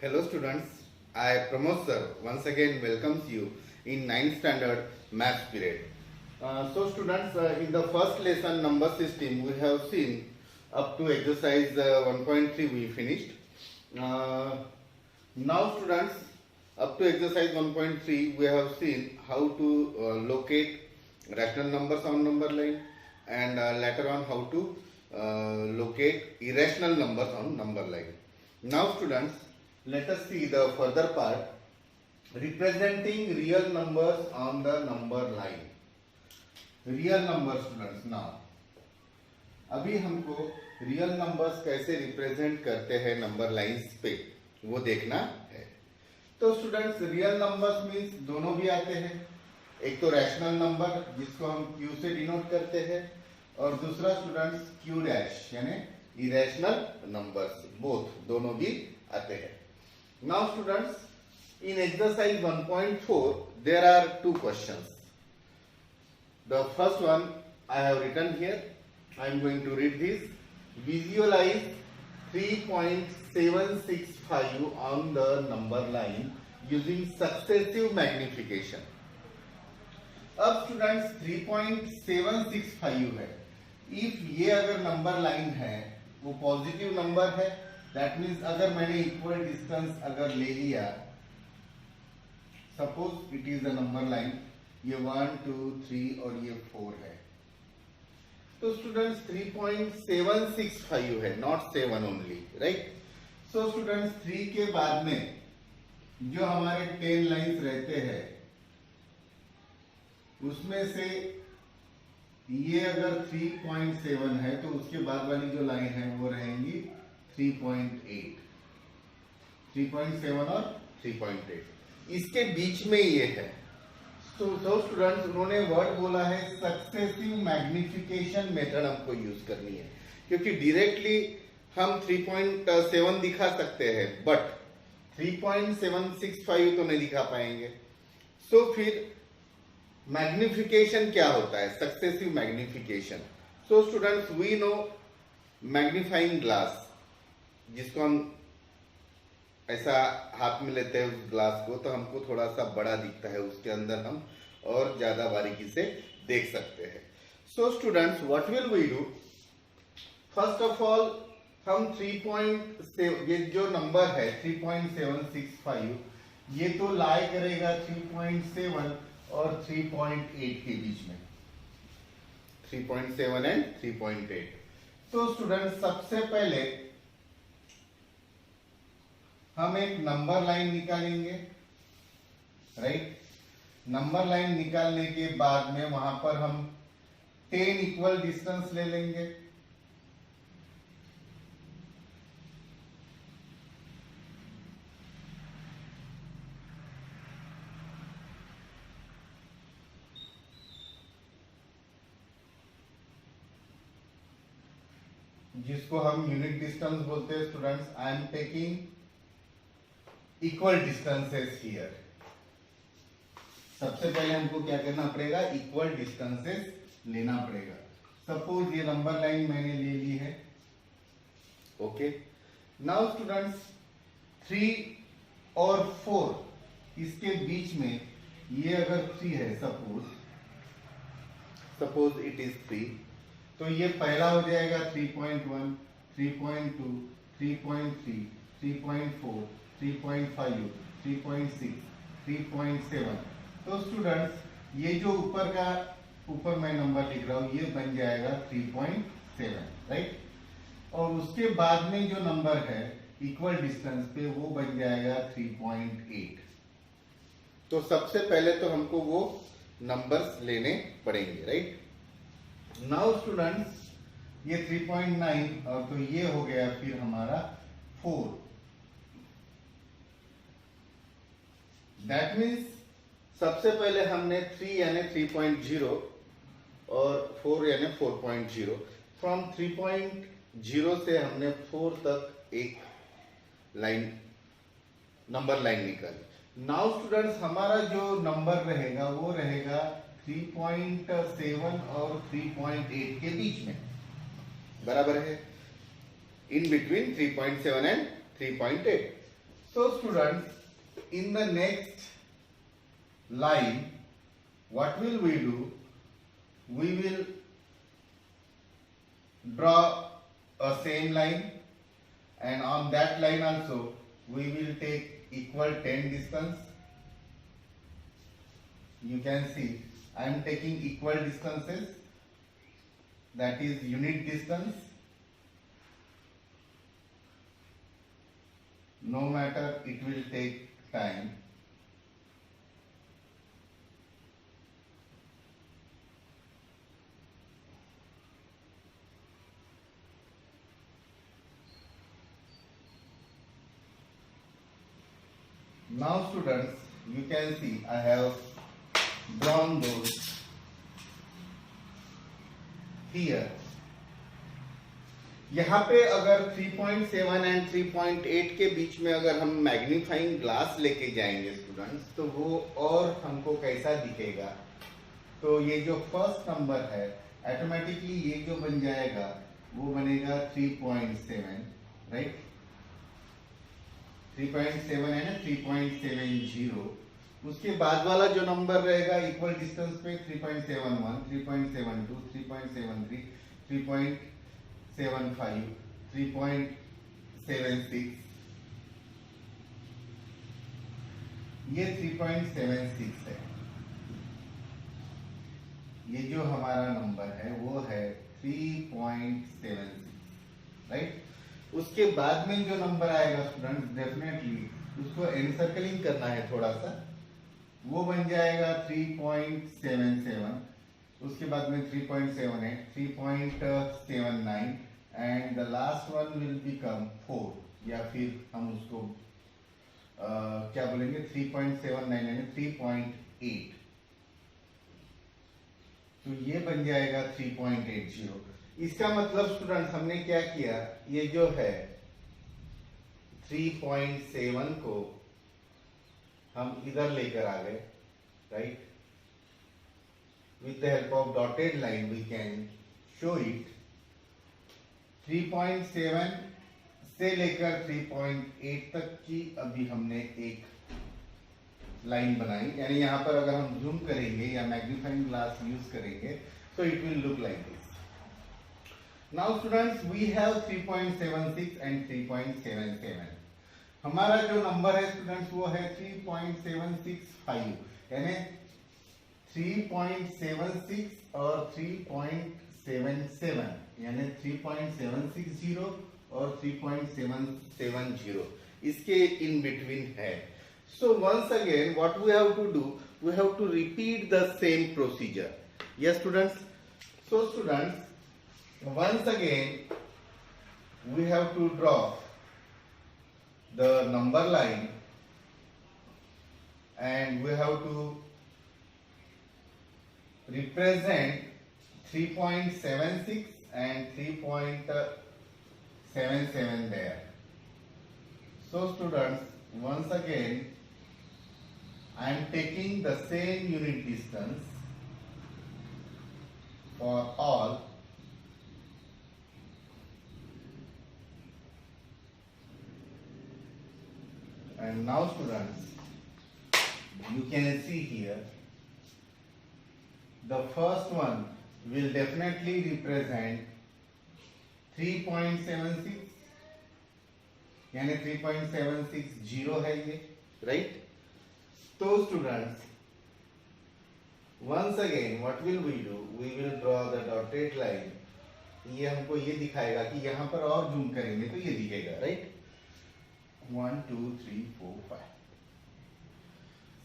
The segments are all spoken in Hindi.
Hello students, I Pramod sir once again welcomes you in 9th standard maths period. So students, in the first lesson number system we have seen up to exercise 1.3 we finished. Now students, up to exercise 1.3 we have seen how to locate rational numbers on number line and later on how to locate irrational numbers on number line. Now students, let us see the further part, representing real numbers on the number line. Real numbers students. Now अभी हमको रियल नंबर्स कैसे रिप्रेजेंट करते हैं नंबर लाइंस पे वो देखना है. तो स्टूडेंट्स, रियल नंबर्स मीन्स दोनों भी आते हैं. एक तो रैशनल नंबर जिसको हम क्यू से डिनोट करते हैं और दूसरा स्टूडेंट्स क्यू डैश यानी इरेशनल नंबर्स, बोथ दोनों भी आते हैं. Now students, in exercise 1.4 there are two questions. The first one I have written here. I am going to read this. Visualize 3.765 on the number line using successive magnification. अब स्टूडेंट्स 3.765 है. इफ ये अगर नंबर लाइन है वो पॉजिटिव नंबर है, दैट मीन्स अगर मैंने इक्वल डिस्टेंस अगर ले लिया, suppose it is a number line, ये 1 2 3 और ये 4 है, तो स्टूडेंट्स 3.765 है, not 7 only, right. So students 3 के बाद में जो हमारे 10 लाइंस रहते हैं उसमें से ये अगर 3.7 है तो उसके बाद वाली जो लाइन है वो रहेंगी 3.8, 3.7 और 3.8, इसके बीच में ये है. तो स्टूडेंट्स उन्होंने वर्ड बोला है सक्सेसिव मैग्निफिकेशन मेथड हमको यूज करनी है, क्योंकि डायरेक्टली हम 3.7 दिखा सकते हैं बट 3.765 तो नहीं दिखा पाएंगे. सो फिर मैग्निफिकेशन क्या होता है, successive magnification. So students we know magnifying glass, जिसको हम ऐसा हाथ में लेते हैं उस ग्लास को तो हमको थोड़ा सा बड़ा दिखता है, उसके अंदर हम और ज्यादा बारीकी से देख सकते हैं. So students what will we do, first of all हम 3.7 ये जो नंबर है 3.765 ये तो लाई करेगा 3.7 और 3.8 के बीच में, 3.7 एंड 3.8. तो स्टूडेंट सबसे पहले हम एक नंबर लाइन निकालेंगे, राइट. नंबर लाइन निकालने के बाद में वहां पर हम 10 इक्वल डिस्टेंस ले लेंगे. जिसको हम यूनिट डिस्टेंस बोलते हैं students. I am taking equal distances here. सबसे पहले हमको क्या करना पड़ेगा, इक्वल डिस्टेंसेस लेना पड़ेगा. सपोज ये नंबर लाइन मैंने ले ली है, ओके. नाउ स्टूडेंट्स 3 और 4 इसके बीच में ये अगर 3 है, सपोज इट इज 3, तो ये पहला हो जाएगा 3.1, 3.2, 3.3, 3.4, 3.5, 3.6, 3.7. तो स्टूडेंट्स ये जो ऊपर मैं नंबर लिख रहा हूं ये बन जाएगा 3.7, राइट. और उसके बाद में जो नंबर है इक्वल डिस्टेंस पे वो बन जाएगा 3.8. तो सबसे पहले तो हमको वो नंबर्स लेने पड़ेंगे, राइट. नाउ स्टूडेंट्स ये 3.9 और तो ये हो गया फिर हमारा 4. दैट मीन्स सबसे पहले हमने 3 यानी 3.0 और 4 यानी 4.0. फ्रॉम 3.0 से हमने 4 तक एक लाइन नंबर लाइन निकाली. नाउ स्टूडेंट्स हमारा जो नंबर रहेगा वो रहेगा 3.7 और 3.8 के बीच में, बराबर है, in between 3.7 and 3.8. So students, in the next line, what will we do? We will draw a same line, and on that line also we will take equal 10 distance. You can see I am taking equal distances, that is unit distance, no matter it will take time. Now students, you can see I have drawn those here. यहाँ पे अगर 3.7 एंड 3.8 के बीच में अगर हम मैग्नीफाइंग ग्लास लेके जाएंगे स्टूडेंट्स, तो वो और हमको कैसा दिखेगा? तो ये जो फर्स्ट नंबर है ऑटोमेटिकली ये जो बन जाएगा वो बनेगा 3.7, राइट? 3.7 है ना, 3.70. उसके बाद वाला जो नंबर रहेगा इक्वल डिस्टेंस पे 3.71, 3.72, 3.73, 3.75, 3.76, ये 3.76 है. ये जो हमारा नंबर है वो है 3.76, राइट? उसके बाद में जो नंबर आएगा स्टूडेंट, डेफिनेटली उसको एनसर्कलिंग करना है थोड़ा सा, वो बन जाएगा 3.77. उसके बाद में 3.78, 3.79 and the last one will become 4, या फिर हम उसको क्या बोलेंगे 3.79 यानी 3.8. तो ये बन जाएगा 3.80. इसका मतलब स्टूडेंट हमने क्या किया, ये जो है 3.7 को हम इधर लेकर आ गए, right? With the help of dotted line we can show it. 3.7 से लेकर 3.8 तक की अभी हमने एक लाइन बनाई, यानी यहाँ पर अगर हम जूम करेंगे या मैग्नीफाइंग ग्लास यूज करेंगे तो it will look like this. Now students, we have 3.76 and 3.77. हमारा जो नंबर है स्टूडेंट्स वो है 3.765, यानी 3.76 और 3.77, यानी 3.760 और 3.770 इसके in between है. So once again what we have to do, we have to repeat the same procedure. Yes students? So students, once again we have to draw the number line and we have to represent 3.76 and 3.77 there. So students, once again I am taking the same unit distance for all. And now students, you can see here the first one will definitely represent 3.76, यानी 3.760 है ये, right? So students, once again what will we do? We will draw the dotted line. ये हमको ये दिखाएगा कि यहाँ पर और जूम करेंगे तो ये दिखेगा, right? 1 2 3 4 5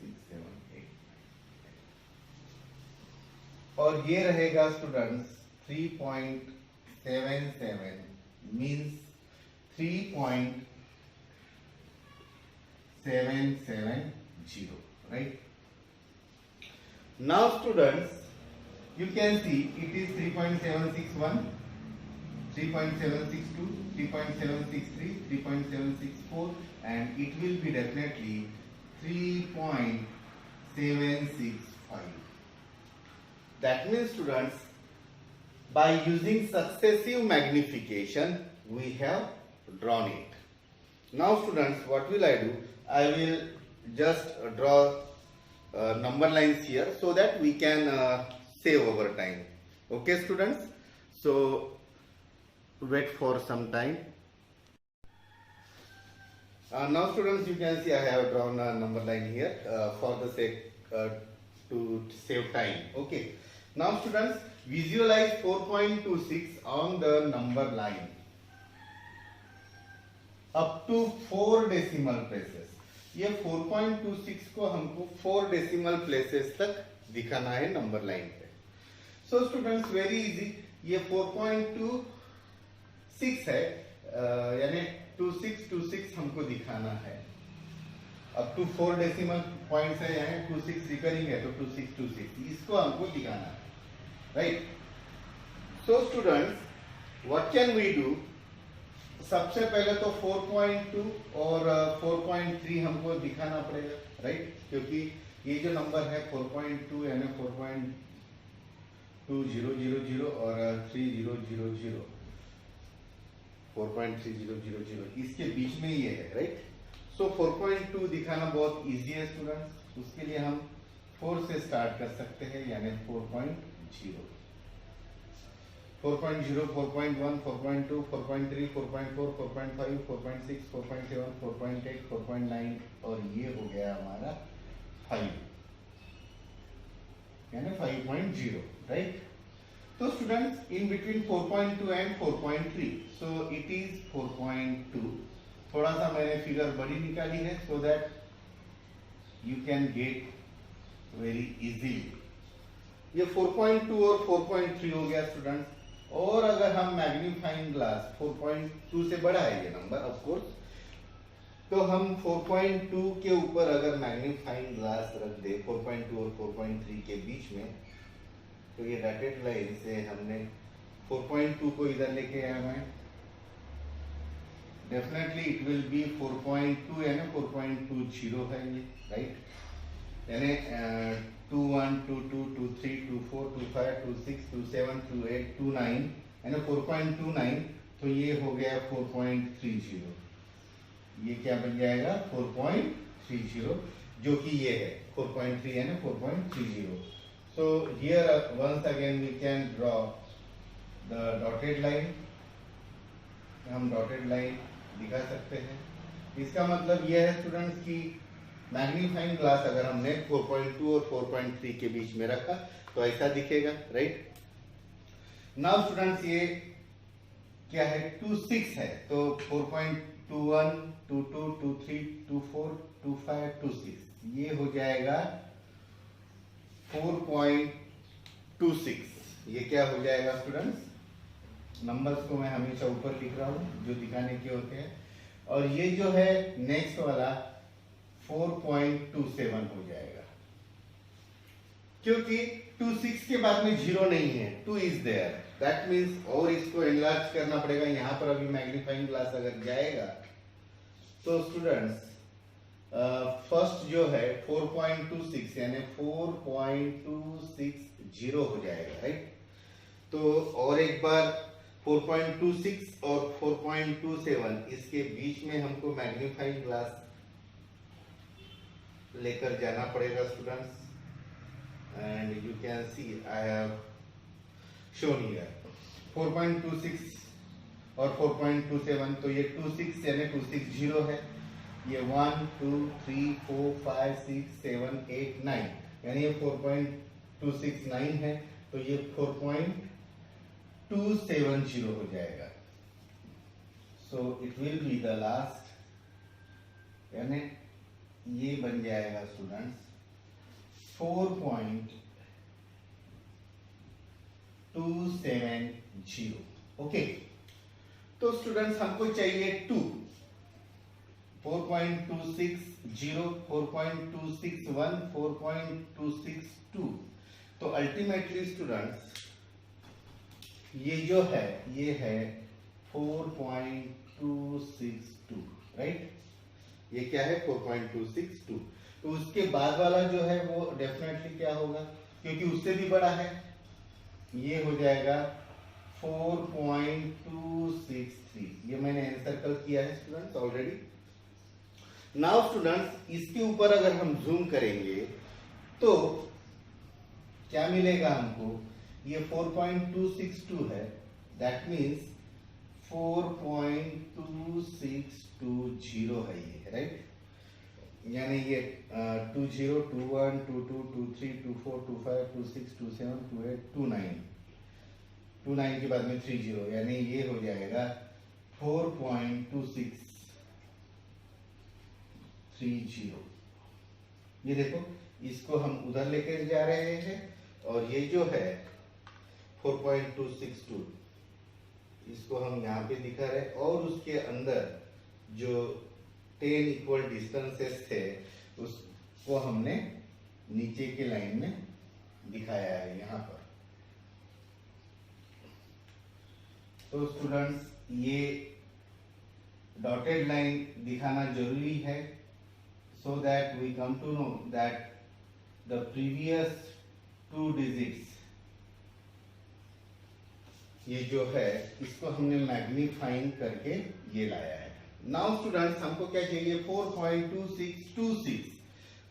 6 7 8, और ये रहेगा students 3.77 means 3.770, right? Now students, you can see it is 3.761, 3.762, 3.763, 3.764, and it will be definitely 3.765. That means students, by using successive magnification we have drawn it. Now students, what will I do? I will just draw number lines here so that we can save our time. Okay students, so wait for some time. Now students, you can see I have drawn a number line here for the sake to save time. Okay, now students, visualize 4.26 on the number line up to 4 decimal places. ये 4.26 को हमको 4 decimal places तक दिखाना है नंबर लाइन पे. So students, very easy. ये 4.26 है, यानी 2626 हमको दिखाना है. अब टू 4 डेसिमल पॉइंट्स है, यहाँ 26 रिकरिंग है तो 2626 इसको हमको दिखाना है, right. So students, what can we do? सबसे पहले तो 4.2 और 4.3 हमको दिखाना पड़ेगा, राइट, क्योंकि ये जो नंबर है 4.2 यानी 4.2000 और 3000 4.3000 इसके बीच में ये है, राइट. सो 4.2 दिखाना बहुत इजी है स्टूडेंट्स. उसके लिए हम 4 से स्टार्ट कर सकते हैं, यानी 4.0, 4.0, 4.1, 4.2, 4.3, 4.4, 4.5, 4.6, 4.7, 4.8, 4.9 और ये हो गया हमारा 5, यानी 5.0, राइट. तो students, in between 4.2 and 4.3, so it is 4.2. थोड़ा सा मैंने फिगर बड़ी निकाली है so that you can get very easily. ये 4.2 और 4.3 हो गया स्टूडेंट्स. और अगर हम मैग्नीफाइंग ग्लास 4.2 से बड़ा है ये नंबर ऑफ कोर्स, तो हम 4.2 के ऊपर अगर मैग्नीफाइंग ग्लास रख दे 4.2 और 4.3 के बीच में, तो ये डॉटेड लाइन से हमने 4.2 को इधर लेके आया मैं, डेफिनेटली इट विल बी 4.2 यानी 4.20 है ये, राइट. यानी 21, 22, 23, 24, 25, 26, 27, 28, 29 यानी 4.29. तो ये हो गया 4.30. ये क्या बन जाएगा 4.30, जो कि ये है 4.3 यानी 4.30. So here once again we can draw the dotted line. हम डॉटेड लाइन दिखा सकते हैं. इसका मतलब यह है स्टूडेंट्स कि मैग्नीफाइंग ग्लास अगर हमने 4.2 और 4.3 के बीच में रखा तो ऐसा दिखेगा, राइट. नाउ स्टूडेंट्स, ये क्या है 26 है, तो 4.21, 22, 23, 24, 25, 26 ये हो जाएगा 4.26. ये क्या हो जाएगा स्टूडेंट्स? नंबर्स को मैं हमेशा ऊपर लिख रहा हूं जो दिखाने के होते हैं. और ये जो है नेक्स्ट वाला 4.27 हो जाएगा, क्योंकि 26 के बाद में 0 नहीं है, 2 इज देयर. दैट मीन्स और इसको एनलार्ज करना पड़ेगा. यहां पर अभी मैग्नीफाइंग ग्लास अगर जाएगा तो स्टूडेंट्स फर्स्ट जो है 4.26 यानी 4.260 हो जाएगा, राइट. तो और एक बार 4.26 और 4.27 इसके बीच में हमको मैग्नीफाइंग ग्लास लेकर जाना पड़ेगा students. And you can see I have shown here 4.26 और 4.27. तो ये 26 यानी 260 है. ये 1, 2, 3, 4, 5, 6, 7, 8, 9 यानी ये 4.269 है. तो ये 4.270 हो जाएगा. So it will be the last, यानी ये बन जाएगा स्टूडेंट्स 4.270. ओके. तो स्टूडेंट्स हमको चाहिए 2. 4.260, 4.261, 4.262. तो अल्टीमेटली स्टूडेंट्स ये जो है ये है 4.262, राइट. ये क्या है 4.262. तो उसके बाद वाला जो है वो डेफिनेटली क्या होगा, क्योंकि उससे भी बड़ा है, ये हो जाएगा 4.263. ये मैंने एनसर्कल किया है स्टूडेंट्स ऑलरेडी. नाउ स्टूडेंट्स, इसके ऊपर अगर हम जूम करेंगे तो क्या मिलेगा हमको? ये 4.262 है, दैट मीन्स 4.2620 है ये, राइट? यानी ये 20, 21, 22, 23, 24, 25, 26, 27, 28, 29, 29 के बाद में 30, यानी ये हो जाएगा 4.2630। ये देखो, इसको हम उधर लेकर जा रहे हैं और ये जो है 4.262 इसको हम यहाँ पे दिखा रहे हैं, और उसके अंदर जो 10 इक्वल डिस्टेंसेस थे उसको हमने नीचे के लाइन में दिखाया है यहाँ पर। तो स्टूडेंट्स, ये डॉटेड लाइन दिखाना जरूरी है, so that we come to know that the previous 2 digits ये जो है इसको हमने मैग्नीफाइंग करके ये लाया है। नाउ स्टूडेंट्स, हमको क्या चाहिए? 4.2626,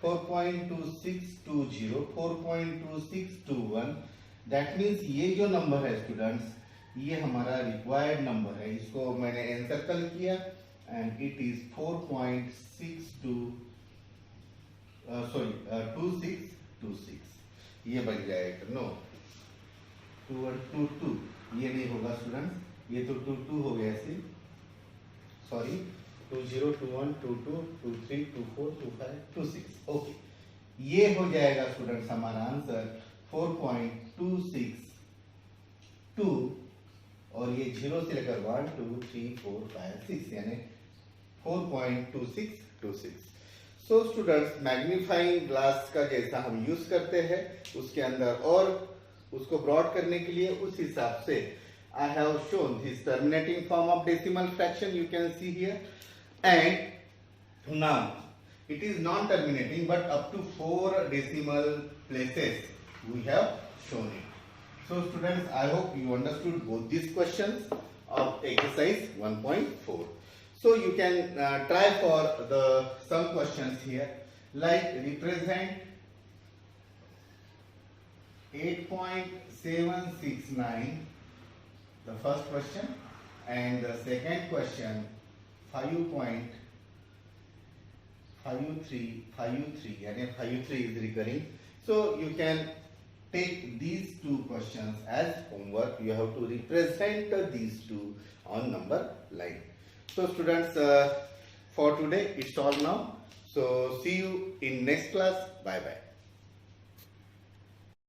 4.2620, 4.2621। दैट मीन्स ये जो नंबर है स्टूडेंट्स, ये हमारा रिक्वायर्ड नंबर है। इसको मैंने एनसर्कल किया एंड इट इज 2626, ये बन जाएगा। नो, 2122 ये नहीं होगा स्टूडेंट्स, ये तो 22 हो गया सी, सॉरी, 20, 21, 22, 23, 24, 25, 26। ओके, ये हो जाएगा स्टूडेंट्स हमारा आंसर 4.262, और ये 0 से लेकर 1, 2, 3, 4, 5, 6 यानी 4.2626। सो स्टूडेंट्स, मैग्नीफाइंग ग्लास का जैसा हम यूज करते हैं उसके अंदर, और उसको ब्रॉड करने के लिए उस हिसाब से I have shown this terminating form of decimal fraction, you can see here, and now it is non-terminating but up to 4 decimal places we have shown it. So students, I hope you understood both these questions of exercise 1.4. So you can try for some questions here, like represent 8.769, the first question, and the second question 5.53, and 53 is recurring. So you can take these 2 questions as homework. You have to represent these 2 on number line. So students, for today it's all now. So see you in next class. Bye bye.